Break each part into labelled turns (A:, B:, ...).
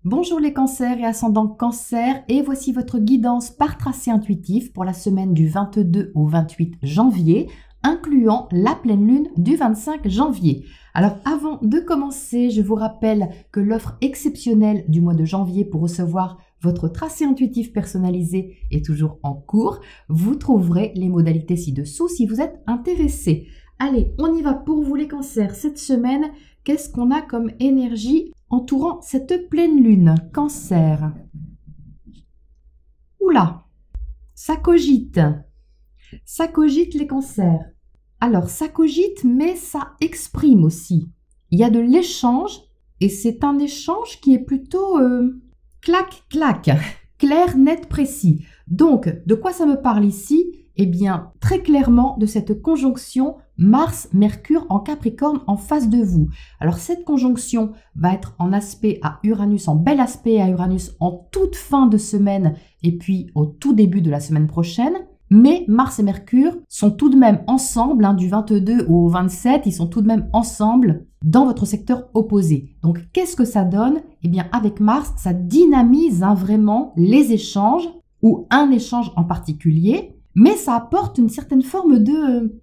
A: Bonjour les cancers et ascendants cancer, et voici votre guidance par tracé intuitif pour la semaine du 22 au 28 janvier, incluant la pleine lune du 25 janvier. Alors avant de commencer, je vous rappelle que l'offre exceptionnelle du mois de janvier pour recevoir votre tracé intuitif personnalisé est toujours en cours. Vous trouverez les modalités ci-dessous si vous êtes intéressé. Allez, on y va pour vous les cancers. Cette semaine, qu'est-ce qu'on a comme énergie entourant cette pleine lune? Cancer. Oula, ça cogite. Ça cogite les cancers. Alors, ça cogite, mais ça exprime aussi. Il y a de l'échange, et c'est un échange qui est plutôt clac-clac, clair, net, précis. Donc, de quoi ça me parle ici? Eh bien, très clairement, de cette conjonction Mars-Mercure en Capricorne en face de vous. Alors, cette conjonction va être en aspect à Uranus, en bel aspect à Uranus en toute fin de semaine et puis au tout début de la semaine prochaine. Mais Mars et Mercure sont tout de même ensemble, du 22 au 27, ils sont tout de même ensemble dans votre secteur opposé. Donc, qu'est-ce que ça donne? Eh bien, avec Mars, ça dynamise vraiment les échanges ou un échange en particulier. Mais ça apporte une certaine forme de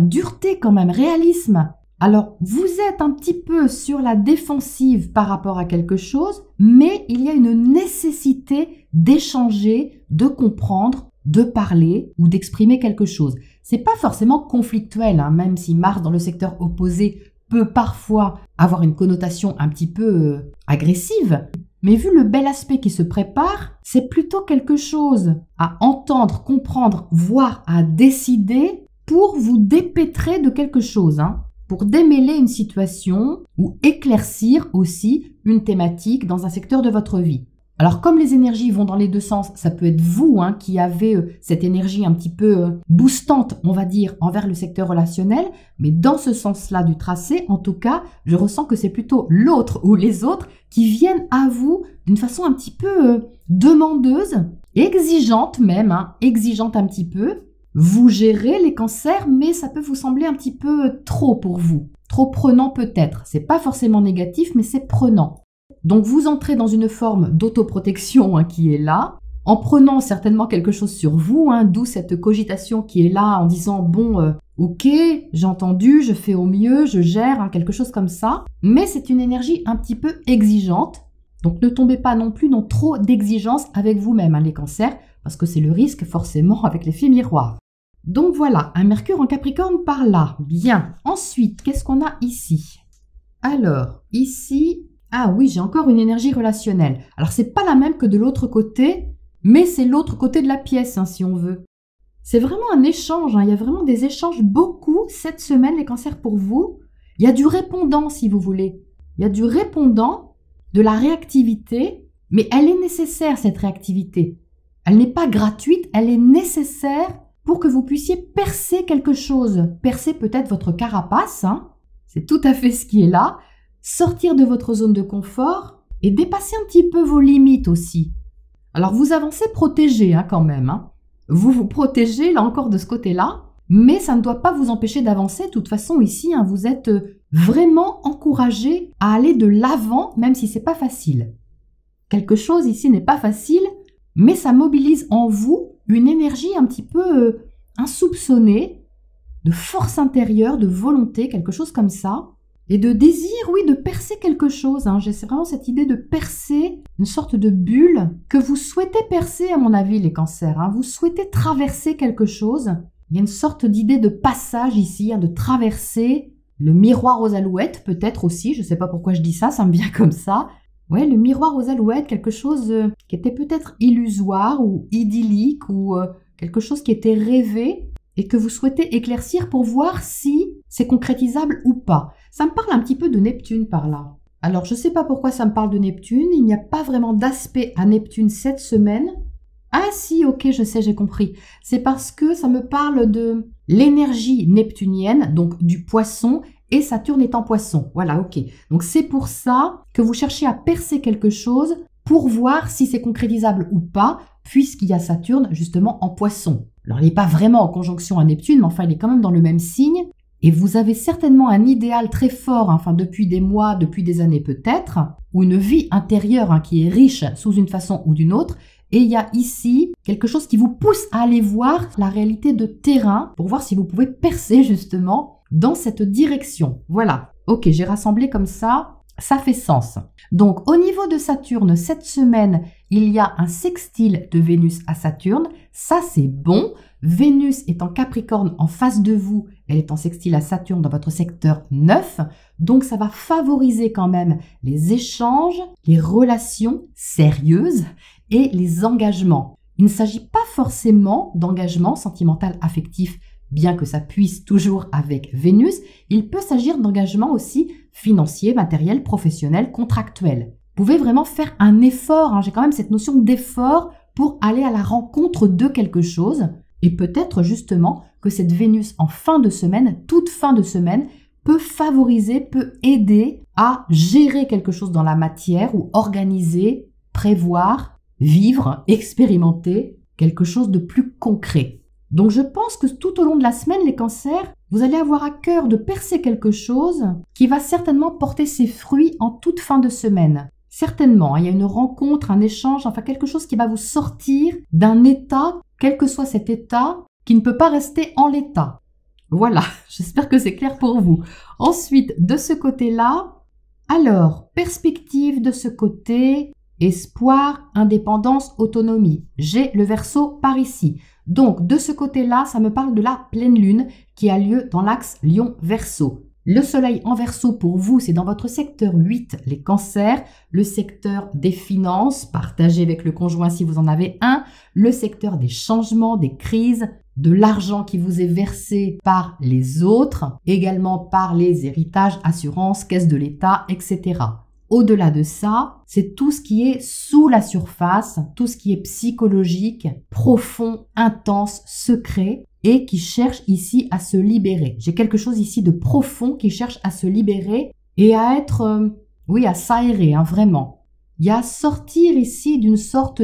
A: dureté quand même, réalisme. Alors, vous êtes un petit peu sur la défensive par rapport à quelque chose, mais il y a une nécessité d'échanger, de comprendre, de parler ou d'exprimer quelque chose. C'est pas forcément conflictuel, même si Mars dans le secteur opposé peut parfois avoir une connotation un petit peu agressive. Mais vu le bel aspect qui se prépare, c'est plutôt quelque chose à entendre, comprendre, voire à décider pour vous dépêtrer de quelque chose, pour démêler une situation ou éclaircir aussi une thématique dans un secteur de votre vie. Alors comme les énergies vont dans les deux sens, ça peut être vous qui avez cette énergie un petit peu boostante, on va dire, envers le secteur relationnel, mais dans ce sens-là du tracé, en tout cas, je ressens que c'est plutôt l'autre ou les autres qui viennent à vous d'une façon un petit peu demandeuse, exigeante même, exigeante un petit peu. Vous gérez les cancers, mais ça peut vous sembler un petit peu trop pour vous, trop prenant peut-être. C'est pas forcément négatif, mais c'est prenant. Donc vous entrez dans une forme d'autoprotection qui est là, en prenant certainement quelque chose sur vous, d'où cette cogitation qui est là en disant bon, ok, j'ai entendu, je fais au mieux, je gère, quelque chose comme ça. Mais c'est une énergie un petit peu exigeante, donc ne tombez pas non plus dans trop d'exigence avec vous-même, les cancers, parce que c'est le risque forcément avec l'effet miroir. Donc voilà, un Mercure en Capricorne par là. Bien. Ensuite, qu'est-ce qu'on a ici? Alors, ici... Ah oui, j'ai encore une énergie relationnelle. Alors, c'est pas la même que de l'autre côté, mais c'est l'autre côté de la pièce, si on veut. C'est vraiment un échange, il y a vraiment des échanges beaucoup cette semaine, les cancers, pour vous. Il y a du répondant, si vous voulez. Il y a du répondant, de la réactivité, mais elle est nécessaire, cette réactivité. Elle n'est pas gratuite, elle est nécessaire pour que vous puissiez percer quelque chose. Percer peut-être votre carapace, c'est tout à fait ce qui est là. Sortir de votre zone de confort et dépasser un petit peu vos limites aussi. Alors vous avancez protégé quand même. Vous vous protégez là encore de ce côté-là, mais ça ne doit pas vous empêcher d'avancer. De toute façon ici, vous êtes vraiment encouragé à aller de l'avant, même si c'est pas facile. Quelque chose ici n'est pas facile, mais ça mobilise en vous une énergie un petit peu insoupçonnée, de force intérieure, de volonté, quelque chose comme ça. Et de désir, oui, de percer quelque chose. J'ai vraiment cette idée de percer une sorte de bulle que vous souhaitez percer, à mon avis, les cancers. Vous souhaitez traverser quelque chose. Il y a une sorte d'idée de passage ici, de traverser le miroir aux alouettes, peut-être aussi. Je ne sais pas pourquoi je dis ça, ça me vient comme ça. Ouais, le miroir aux alouettes, quelque chose qui était peut-être illusoire ou idyllique ou quelque chose qui était rêvé et que vous souhaitez éclaircir pour voir si c'est concrétisable ou pas. Ça me parle un petit peu de Neptune par là. Alors, je ne sais pas pourquoi ça me parle de Neptune. Il n'y a pas vraiment d'aspect à Neptune cette semaine. Ah si, ok, je sais, j'ai compris. C'est parce que ça me parle de l'énergie neptunienne, donc du poisson, et Saturne est en poisson. Voilà, ok. Donc, c'est pour ça que vous cherchez à percer quelque chose pour voir si c'est concrétisable ou pas, puisqu'il y a Saturne justement en poisson. Alors, il n'est pas vraiment en conjonction à Neptune, mais enfin, il est quand même dans le même signe. Et vous avez certainement un idéal très fort, enfin depuis des mois, depuis des années peut-être, ou une vie intérieure qui est riche sous une façon ou d'une autre. Et il y a ici quelque chose qui vous pousse à aller voir la réalité de terrain pour voir si vous pouvez percer justement dans cette direction. Voilà. Ok, j'ai rassemblé comme ça fait sens. Donc au niveau de Saturne, cette semaine, il y a un sextile de Vénus à Saturne. Ça c'est bon. Vénus est en Capricorne en face de vous, elle est en sextile à Saturne dans votre secteur 9, donc ça va favoriser quand même les échanges, les relations sérieuses et les engagements. Il ne s'agit pas forcément d'engagement sentimental affectif, bien que ça puisse toujours avec Vénus, il peut s'agir d'engagement aussi financier, matériel, professionnel, contractuel. Vous pouvez vraiment faire un effort, j'ai quand même cette notion d'effort pour aller à la rencontre de quelque chose. Et peut-être justement que cette Vénus en fin de semaine, toute fin de semaine, peut favoriser, peut aider à gérer quelque chose dans la matière ou organiser, prévoir, vivre, expérimenter quelque chose de plus concret. Donc je pense que tout au long de la semaine, les cancers, vous allez avoir à cœur de percer quelque chose qui va certainement porter ses fruits en toute fin de semaine. Certainement, il y a une rencontre, un échange, enfin quelque chose qui va vous sortir d'un état, quel que soit cet état, qui ne peut pas rester en l'état. Voilà, j'espère que c'est clair pour vous. Ensuite, de ce côté-là, alors, perspective de ce côté, espoir, indépendance, autonomie. J'ai le Verseau par ici. Donc, de ce côté-là, ça me parle de la pleine lune qui a lieu dans l'axe Lion-Verseau. Le soleil en Verseau pour vous, c'est dans votre secteur 8, les cancers, le secteur des finances, partagé avec le conjoint si vous en avez un, le secteur des changements, des crises, de l'argent qui vous est versé par les autres, également par les héritages, assurances, caisses de l'État, etc. Au-delà de ça, c'est tout ce qui est sous la surface, tout ce qui est psychologique, profond, intense, secret, et qui cherche ici à se libérer. J'ai quelque chose ici de profond qui cherche à se libérer et à être, à s'aérer, vraiment. Il y a à sortir ici d'une sorte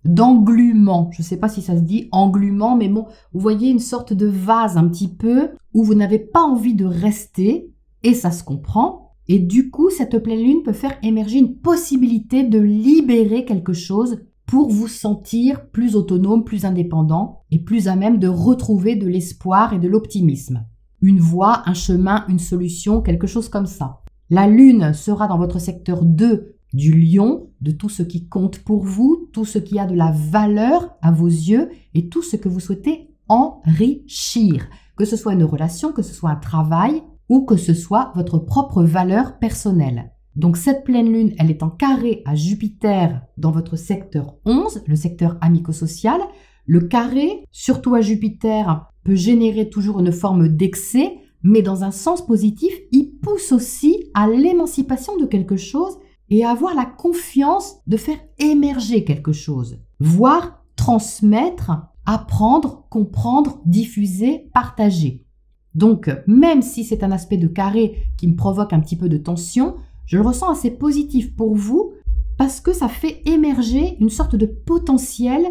A: d'englument. Je ne sais pas si ça se dit englument, mais bon, vous voyez une sorte de vase un petit peu où vous n'avez pas envie de rester, et ça se comprend. Et du coup, cette pleine lune peut faire émerger une possibilité de libérer quelque chose pour vous sentir plus autonome, plus indépendant et plus à même de retrouver de l'espoir et de l'optimisme. Une voie, un chemin, une solution, quelque chose comme ça. La lune sera dans votre secteur 2 du lion, de tout ce qui compte pour vous, tout ce qui a de la valeur à vos yeux et tout ce que vous souhaitez enrichir. Que ce soit une relation, que ce soit un travail ou que ce soit votre propre valeur personnelle. Donc cette pleine lune, elle est en carré à Jupiter dans votre secteur 11, le secteur amico-social. Le carré, surtout à Jupiter, peut générer toujours une forme d'excès, mais dans un sens positif, il pousse aussi à l'émancipation de quelque chose et à avoir la confiance de faire émerger quelque chose, voire transmettre, apprendre, comprendre, diffuser, partager. Donc, même si c'est un aspect de carré qui me provoque un petit peu de tension, je le ressens assez positif pour vous parce que ça fait émerger une sorte de potentiel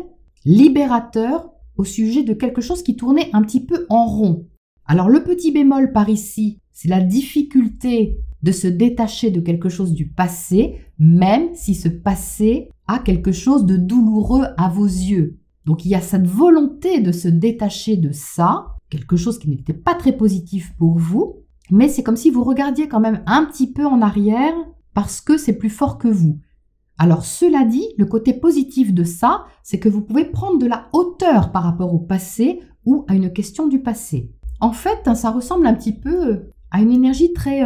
A: libérateur au sujet de quelque chose qui tournait un petit peu en rond. Alors, le petit bémol par ici, c'est la difficulté de se détacher de quelque chose du passé, même si ce passé a quelque chose de douloureux à vos yeux. Donc, il y a cette volonté de se détacher de ça, quelque chose qui n'était pas très positif pour vous, mais c'est comme si vous regardiez quand même un petit peu en arrière parce que c'est plus fort que vous. Alors cela dit, le côté positif de ça, c'est que vous pouvez prendre de la hauteur par rapport au passé ou à une question du passé. En fait, ça ressemble un petit peu à une énergie très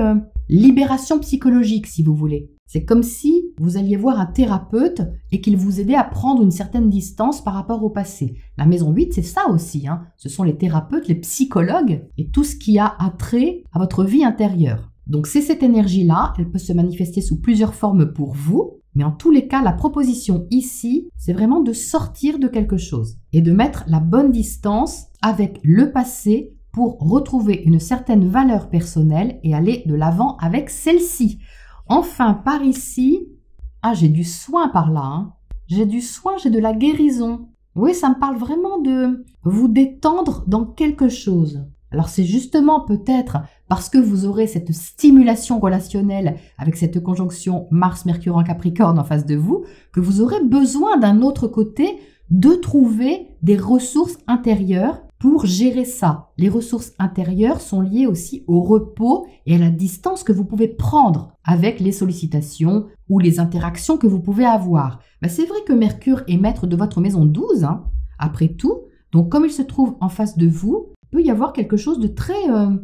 A: libération psychologique, si vous voulez. C'est comme si vous alliez voir un thérapeute et qu'il vous aidait à prendre une certaine distance par rapport au passé. La maison 8, c'est ça aussi. Ce sont les thérapeutes, les psychologues et tout ce qui a attrait à votre vie intérieure. Donc c'est cette énergie-là, elle peut se manifester sous plusieurs formes pour vous. Mais en tous les cas, la proposition ici, c'est vraiment de sortir de quelque chose et de mettre la bonne distance avec le passé pour retrouver une certaine valeur personnelle et aller de l'avant avec celle-ci. Enfin, par ici, j'ai du soin par là. J'ai du soin, j'ai de la guérison. Oui, ça me parle vraiment de vous détendre dans quelque chose. Alors c'est justement peut-être parce que vous aurez cette stimulation relationnelle avec cette conjonction Mars-Mercure en Capricorne en face de vous, que vous aurez besoin d'un autre côté de trouver des ressources intérieures pour gérer ça. Les ressources intérieures sont liées aussi au repos et à la distance que vous pouvez prendre avec les sollicitations ou les interactions que vous pouvez avoir. C'est vrai que Mercure est maître de votre maison 12, après tout. Donc comme il se trouve en face de vous, il peut y avoir quelque chose de très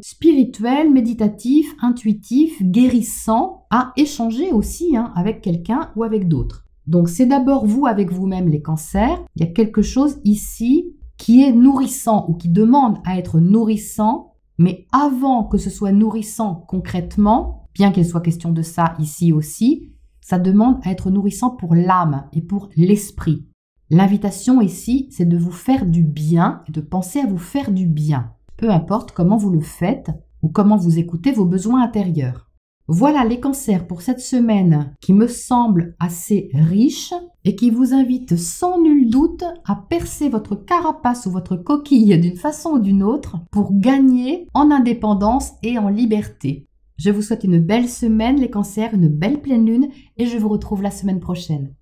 A: spirituel, méditatif, intuitif, guérissant à échanger aussi avec quelqu'un ou avec d'autres. Donc c'est d'abord vous avec vous-même les cancers. Il y a quelque chose ici qui est nourrissant ou qui demande à être nourrissant, mais avant que ce soit nourrissant concrètement, bien qu'il soit question de ça ici aussi, ça demande à être nourrissant pour l'âme et pour l'esprit. L'invitation ici, c'est de vous faire du bien et de penser à vous faire du bien, peu importe comment vous le faites ou comment vous écoutez vos besoins intérieurs. Voilà les cancers pour cette semaine qui me semble assez riche et qui vous invite sans nul doute à percer votre carapace ou votre coquille d'une façon ou d'une autre pour gagner en indépendance et en liberté. Je vous souhaite une belle semaine les cancers, une belle pleine lune et je vous retrouve la semaine prochaine.